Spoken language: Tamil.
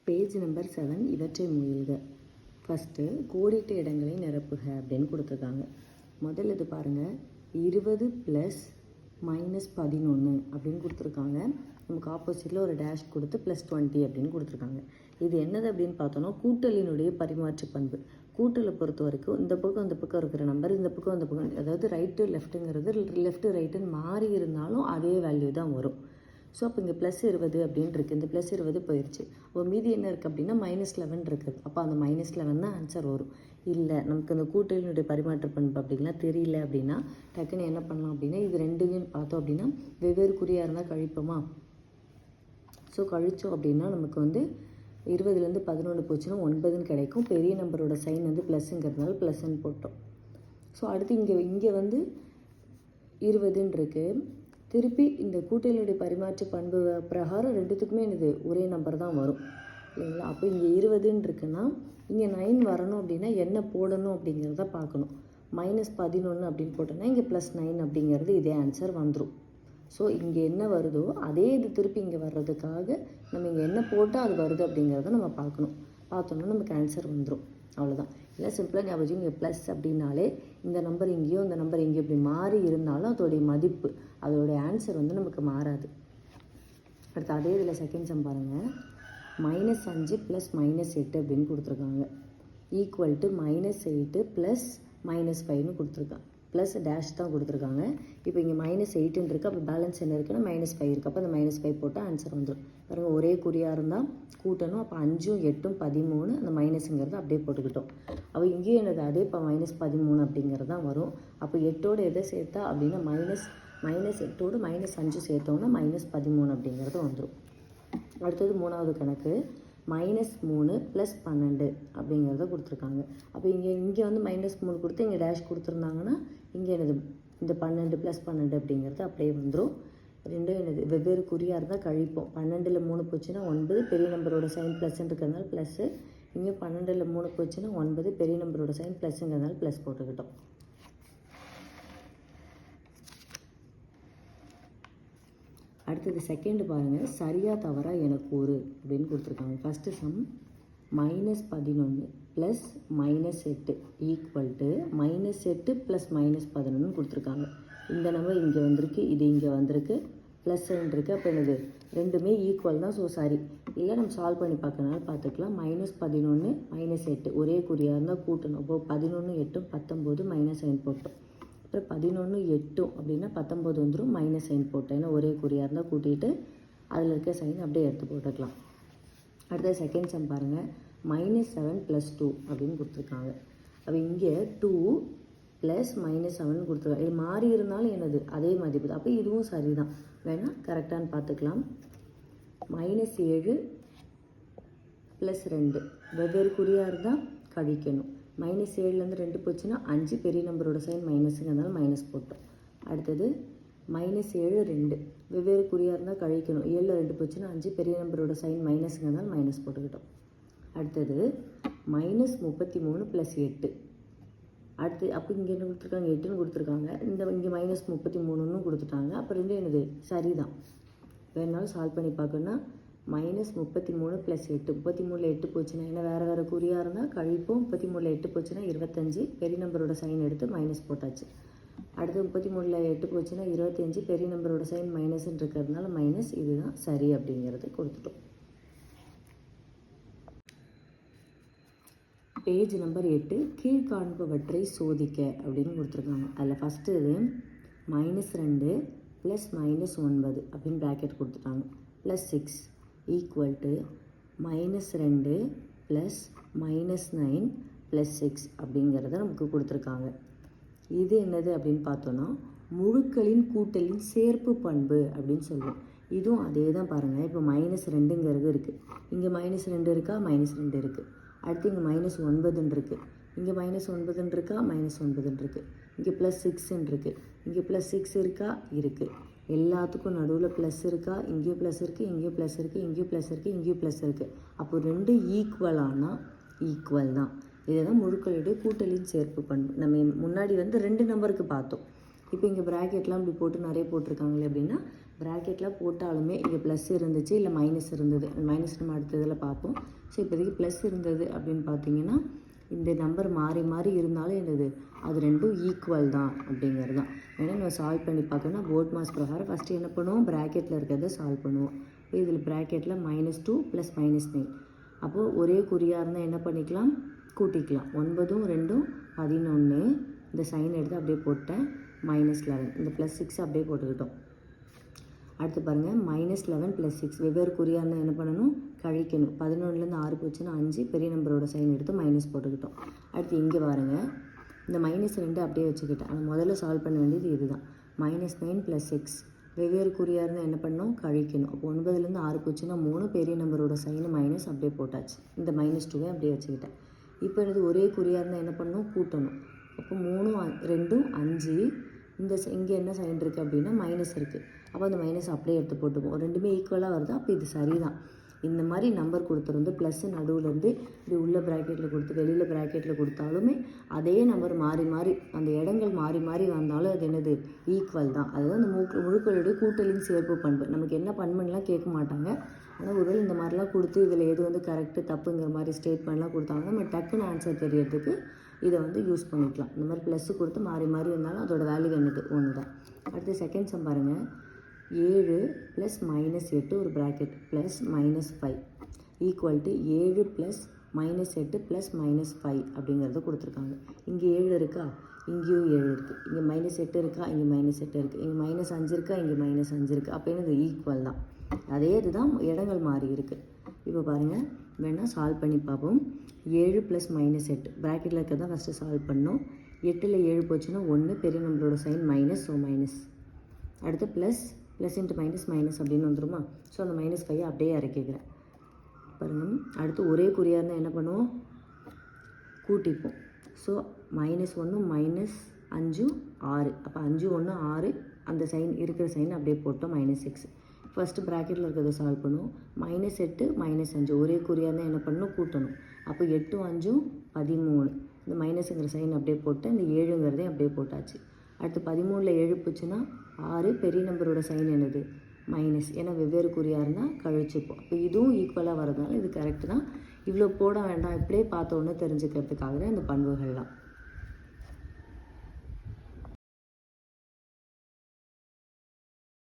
பேஜ் நம்பர் 7 இவற்றை முயல்க. ஃபஸ்ட்டு கோடிட்ட இடங்களை நிரப்புக அப்படின்னு கொடுத்துருக்காங்க. முதல்ல இது பாருங்கள், 20 + -11 அப்படின்னு கொடுத்துருக்காங்க. நமக்கு ஆப்போசிட்டில் ஒரு டேஷ் கொடுத்து +20 அப்படின்னு கொடுத்துருக்காங்க. இது என்னது அப்படின்னு பார்த்தோன்னா கூட்டலினுடைய பரிமாற்று பண்பு. கூட்டலை பொறுத்த வரைக்கும் இந்த பக்கம் இருக்கிற நம்பர் இந்த பக்கம் அதாவது ரைட்டு லெஃப்ட்டுங்கிறது லெஃப்ட்டு ரைட்டுன்னு மாறி இருந்தாலும் அதே வேல்யூ தான் வரும். ஸோ அப்போ இங்கே +20 அப்படின்னு இருக்குது, இந்த +20 போயிடுச்சு. அப்போ மீதி என்ன இருக்குது அப்படின்னா -11 இருக்குது. அப்போ அந்த -11 தான் ஆன்சர் வரும். இல்லை நமக்கு அந்த கூட்டலினுடைய பரிமாற்ற பண்பு அப்படின்லாம் தெரியல அப்படின்னா டக்குன்னு என்ன பண்ணலாம் அப்படின்னா இது ரெண்டுமே பார்த்தோம் அப்படின்னா வெவ்வேறு குறியாக இருந்தால் கழிப்போமா. ஸோ கழித்தோம் அப்படின்னா நமக்கு 20லேருந்து 11 போச்சுன்னா 9ன்னு கிடைக்கும். பெரிய நம்பரோட சைன் ப்ளஸ்ஸுங்கிறதுனால +ன்னு போட்டோம். ஸோ அடுத்து இங்கே 20ன்னு இருக்குது. திருப்பி இந்த கூட்டலினுடைய பரிமாற்ற பண்பு பிரகாரம் ரெண்டுத்துக்குமே இது ஒரே நம்பர் தான் வரும் இல்லைங்களா. அப்போ இங்கே 20ன்னு இருக்குன்னா இங்கே 9 வரணும் அப்படின்னா என்ன போடணும் அப்படிங்கிறத பார்க்கணும். -11 அப்படின்னு போட்டோன்னா இங்கே +9 அப்படிங்கிறது இதே ஆன்சர் வந்துடும். ஸோ இங்கே என்ன வருதோ அதே இது திருப்பி இங்கே வர்றதுக்காக நம்ம இங்கே என்ன போட்டால் அது வருது அப்படிங்கிறத நம்ம பார்க்கணும். பார்த்தோன்னா நமக்கு ஆன்சர் வந்துடும். அவ்வளோதான். இல்லை சிம்பிளாக ஞாபகம் இங்கே ப்ளஸ் அப்படின்னாலே இந்த நம்பர் இங்கேயோ இந்த நம்பர் எங்கேயோ இப்படி மாறி இருந்தாலும் அதோடைய மதிப்பு அதோடைய ஆன்சர் நமக்கு மாறாது. அடுத்து அதே இதில் செகண்ட் சம் பாருங்கள். -5 + -8 அப்படின்னு கொடுத்துருக்காங்க. ஈக்குவல் டு -8 + -5ன்னு கொடுத்துருக்காங்க. ப்ளஸ் டேஷ் தான் கொடுத்துருக்காங்க. இப்போ இங்கே -8ன்னு இருக்குது. அப்போ பேலன்ஸ் என்ன இருக்குன்னா -5 இருக்குது. அப்போ அந்த -5 போட்டால் ஆன்சர் வந்துடும். பாருங்கள், ஒரே குறியாக இருந்தால் கூட்டணும். அப்போ 5ம் 8ம் 13, அந்த மைனஸுங்கிறது அப்படியே போட்டுக்கிட்டோம். அப்போ இங்கேயும் என்னது அதே இப்போ -13 அப்படிங்கிறது தான் வரும். அப்போ 8ஓடு எதை சேர்த்தா அப்படின்னா -8ஓடு -5 சேர்த்தோம்னா -13 அப்படிங்கிறது வந்துடும். அடுத்தது மூணாவது கணக்கு, -3 + 12 அப்படிங்கிறத கொடுத்துருக்காங்க. அப்போ இங்கே -3 கொடுத்து இங்கே டேஷ் கொடுத்துருந்தாங்கன்னா இங்கே என்னது இந்த 12 + 12 அப்படிங்கிறது அப்படியே வந்துடும். ரெண்டும் என்னது வெவ்வேறு குறியாக இருந்தால் கழிப்போம். 12ல் 3 போச்சுன்னா 9, பெரிய நம்பரோட சைன் ப்ளஸ்ன்னு இருக்கிறதுனால ப்ளஸ்ஸு. இங்கே 12ல் 3 போச்சுன்னா 9, பெரிய நம்பரோட சைன் ப்ளஸ்ஸுங்கிறதுனால ப்ளஸ் போட்டுக்கிட்டோம். அடுத்தது செகண்ட் பாருங்கள், சரியாக தவறா எனக்கு ஒரு அப்படின்னு கொடுத்துருக்காங்க. ஃபஸ்ட்டு சம் -11 + -8 ஈக்குவல் டு -8 + -11 கொடுத்துருக்காங்க. இந்த நம்பர் இங்கே வந்திருக்கு, இது இங்கே வந்திருக்கு, +1 இருக்குது. அப்போ என்னது ரெண்டுமே ஈக்குவல் தான். ஸோ சரி. இல்லை நம்ம சால்வ் பண்ணி பார்க்கறனால பார்த்துக்கலாம். -11 -8 ஒரே குறியாக இருந்தால் கூட்டணும். அப்போது 11 8 19 -9 போட்டோம். அப்புறம் 11 8 அப்படின்னா 19 வந்துடும். -9 போட்டோம். ஏன்னா ஒரே குறியாக இருந்தால் கூட்டிகிட்டு அதில் இருக்க சைன் அப்படியே எடுத்து போட்டுக்கலாம். அடுத்த செகண்ட் சம் பாருங்கள். -7 + 2 அப்படின்னு கொடுத்துருக்காங்க. அப்போ இங்கே 2 + -7 கொடுத்துருக்காங்க. இது மாறி இருந்தாலும் என்னது அதே மதிப்பு தான். அப்போ இதுவும் சரி தான். வேணால் கரெக்டானு பார்த்துக்கலாம். -7 + 2 வெவ்வேறு குறியாக இருந்தால் கழிக்கணும். -7லேருந்து 2 போச்சுன்னா 5, பெரிய நம்பரோட சைன் மைனஸுங்கிறதுனால மைனஸ் போட்டோம். அடுத்தது -7 2 வெவ்வேறு குறியாக இருந்தால் கழிக்கணும். 7ல் 2 போச்சுன்னா 5, பெரிய நம்பரோட சைன் மைனஸுங்கிறதுனால மைனஸ் போட்டுக்கிட்டோம். அடுத்தது -33 + 8. அடுத்து அப்போ இங்கே என்ன கொடுத்துருக்காங்க, 8ன்னு கொடுத்துருக்காங்க. இங்கே -33ன்னு கொடுத்துட்டாங்க. அப்போ ரெண்டும் என்னது சரி தான். வேணுனாலும் சால்வ் பண்ணி பார்க்கணுன்னா -33 + 8. 33ல் 8 போச்சுன்னா ஏன்னா வேறு குறியாக இருந்தால் கழிப்போம். 33ல் 8 போச்சுன்னா 25, பெரிய நம்பரோட சைன் எடுத்து மைனஸ் போட்டாச்சு. அடுத்து 33ல் 8 போச்சுன்னா 25, பெரிய நம்பரோட சைன் மைனஸ்ன்னு இருக்கிறதுனால மைனஸ். இதுதான் சரி அப்படிங்கிறது கொடுத்துட்டோம். பேஜ் நம்பர் 8 கீழ்காண்பவற்றை சோதிக்க அப்படின்னு கொடுத்துருக்காங்க. அதில் ஃபஸ்ட்டு இது -2 + -9 அப்படின்னு ப்ராக்கெட் கொடுத்துட்டாங்க. +6 ஈக்குவல் டு -2 + -9 + 6 அப்படிங்கிறத நமக்கு கொடுத்துருக்காங்க. இது என்னது அப்படின்னு பார்த்தோன்னா முழுக்களின் கூட்டலின் சேர்ப்பு பண்பு அப்படின்னு சொல்லுவோம். இதுவும் அதே தான் பாருங்கள். இப்போ -2ங்கிறது இருக்குது, இங்கே -2 இருக்கா, -2 இருக்குது. அடுத்து இங்கே -9ன்னு இருக்குது, இங்கே -9ன்னு இருக்கா, -9ன்னு இருக்குது. இங்கே +6ன்னு இருக்குது, இங்கே +6 இருக்கா, இருக்குது. எல்லாத்துக்கும் நடுவில் ப்ளஸ் இருக்கா, இங்கேயும் ப்ளஸ் இருக்குது, இங்கேயும் ப்ளஸ் இருக்குது, இங்கேயும் ப்ளஸ் இருக்குது, இங்கேயும் ப்ளஸ் இருக்குது. அப்போ ரெண்டு ஈக்குவலானால் ஈக்குவல் தான். இதுதான் முழுக்களுடைய கூட்டலின் சேர்ப்பு பண்பு. நம்ம முன்னாடி 2 நம்பருக்கு பார்த்தோம். இப்போ இங்கே ப்ராக்கெட்லாம் இப்படி போட்டு நிறைய போட்டிருக்காங்களே அப்படின்னா ப்ராக்கெட்லாம் போட்டாலுமே இங்கே ப்ளஸ் இருந்துச்சு இல்லை மைனஸ் இருந்தது. மைனஸ் நம்ம அடுத்ததில் பார்ப்போம். ஸோ இப்போதைக்கு ப்ளஸ் இருந்தது அப்படின்னு பார்த்தீங்கன்னா இந்த நம்பர் மாறி மாறி இருந்தாலும் என்னது அது ரெண்டும் ஈக்குவல் தான் அப்படிங்கிறது தான். ஏன்னா நம்ம சால்வ் பண்ணி பார்க்கணும்னா போர்ட் மாஸ் பிரகாரம் ஃபஸ்ட்டு என்ன பண்ணுவோம், ப்ராக்கெட்டில் இருக்கிறத சால்வ் பண்ணுவோம். இப்போ இதில் ப்ராக்கெட்டில் -2 + -9. அப்போது ஒரே குறியாக இருந்தால் என்ன பண்ணிக்கலாம், கூட்டிக்கலாம். 9 2 11. இந்த சைன் எடுத்து அப்படியே போட்டேன். -11. இந்த +6 அப்படியே போட்டுக்கிட்டோம். அடுத்து பாருங்கள், -11 + 6 வெவ்வேறு குறியாக இருந்தால் என்ன பண்ணணும், கழிக்கணும். 11லேருந்து 6 போச்சுன்னா 5, பெரிய நம்பரோட சைன் எடுத்து மைனஸ் போட்டுக்கிட்டோம். அடுத்து இங்கே பாருங்கள், இந்த -2 அப்படியே வச்சுக்கிட்டேன். ஆனால் முதல்ல சால்வ் பண்ண வேண்டியது இதுதான். -9 + 6 வெவ்வேறு குறியாக இருந்தால் என்ன பண்ணணும், கழிக்கணும். அப்போ 9லேருந்து 6 போச்சுன்னா 3, பெரிய நம்பரோட சைனு மைனஸ் அப்படியே போட்டாச்சு. இந்த -2 அப்படியே வச்சுக்கிட்டேன். இப்போ இது ஒரே குறியாக இருந்தால் என்ன பண்ணணும், கூட்டணும். அப்போ 3 2 5. இந்த இங்கே என்ன சைன் இருக்குது அப்படின்னா மைனஸ் இருக்குது. அப்போ அந்த மைனஸ் அப்படியே எடுத்து போட்டுப்போம். ரெண்டுமே ஈக்குவலாக வருது. அப்போ இது சரிதான். இந்த மாதிரி நம்பர் கொடுத்துருந்து ப்ளஸ்ஸு நடுவுலேருந்து இப்படி உள்ள ப்ராக்கெட்டில் கொடுத்து வெளியில் ப்ராக்கெட்டில் கொடுத்தாலுமே அதே நம்பர் மாறி மாறி அந்த இடங்கள் மாறி மாறி வந்தாலும் அது என்னது, ஈக்குவல் தான். அதுதான் அந்த முழுக்களுடைய கூட்டலின் சேர்ப்பு பண்பு. நமக்கு என்ன பண்புலாம் கேட்க மாட்டாங்க. ஆனால் ஒருவேளை இந்த மாதிரிலாம் கொடுத்து இதில் எது வந்து கரெக்டு தப்புங்கிற மாதிரி ஸ்டேட்மெண்ட்லாம் கொடுத்தாங்கன்னா நம்ம டக்குன்னு ஆன்சர் தெரியறதுக்கு இதை வந்து யூஸ் பண்ணிக்கலாம். இந்த மாதிரி ப்ளஸ்ஸு கொடுத்து மாறி மாறி இருந்தாலும் அதோட வேல்யூ என்னது, ஒன்று தான். அடுத்து செகண்ட் சம் பாருங்கள். 7 + -8 ஒரு ப்ராக்கெட் +-5 ஈக்குவல் டு 7 + -8 + -5 அப்படிங்கிறத கொடுத்துருக்காங்க. இங்கே 7 இருக்கா, இங்கேயும் 7 இருக்குது. இங்கே -8 இருக்கா, இங்கே -8 இருக்குது. இங்கே -5 இருக்கா, இங்கே -5 இருக்குது. அப்போ என்னது, ஈக்குவல் தான். அதே இதுதான், இடங்கள் மாறி இருக்குது. இப்போ பாருங்கள், வேணால் சால்வ் பண்ணி பார்ப்போம். 7 + -8 ப்ராக்கெட்டில் இருக்கிறத ஃபஸ்ட்டு சால்வ் பண்ணோம். 8ல் 7 போச்சுன்னா 1, பெரிய நம்பரோட சைன் மைனஸ், ஸோ மைனஸ். அடுத்து ப்ளஸ் × மைனஸ் அப்படின்னு வந்துருமா. ஸோ அந்த -5 அப்படியே இறக்கிக்கிறேன். பாருங்கள், அடுத்து ஒரே குறியாக இருந்தால் என்ன பண்ணுவோம், கூட்டிப்போம். ஸோ -1 -5 6. அப்போ 5 1 6. அந்த சைன் இருக்கிற சைன் அப்படியே போட்டோம். -6. ஃபஸ்ட்டு ப்ராக்கெட்டில் இருக்கிறத சால்வ் பண்ணுவோம். -8 -5 ஒரே குறியாக இருந்தால் என்ன பண்ணணும், கூட்டணும். அப்போ 8 5 13. இந்த மைனஸுங்கிற சைன் அப்படியே போட்டு இந்த 7ங்கிறதையும் அப்படியே போட்டாச்சு. அடுத்து 13ல் 7 போச்சுன்னா 6, பெரிய நம்பரோட சைன் என்னது, மைனஸ். ஏன்னா வெவ்வேறு குறியாக இருந்தால் கழிச்சுப்போம். அப்போ இதுவும் ஈக்குவலாக வரதுனால இது கரெக்டு தான். இவ்வளோ போட வேண்டாம், இப்படியே பார்த்த உடனே தெரிஞ்சுக்கிறதுக்காக தான் இந்த பண்புகள்லாம்.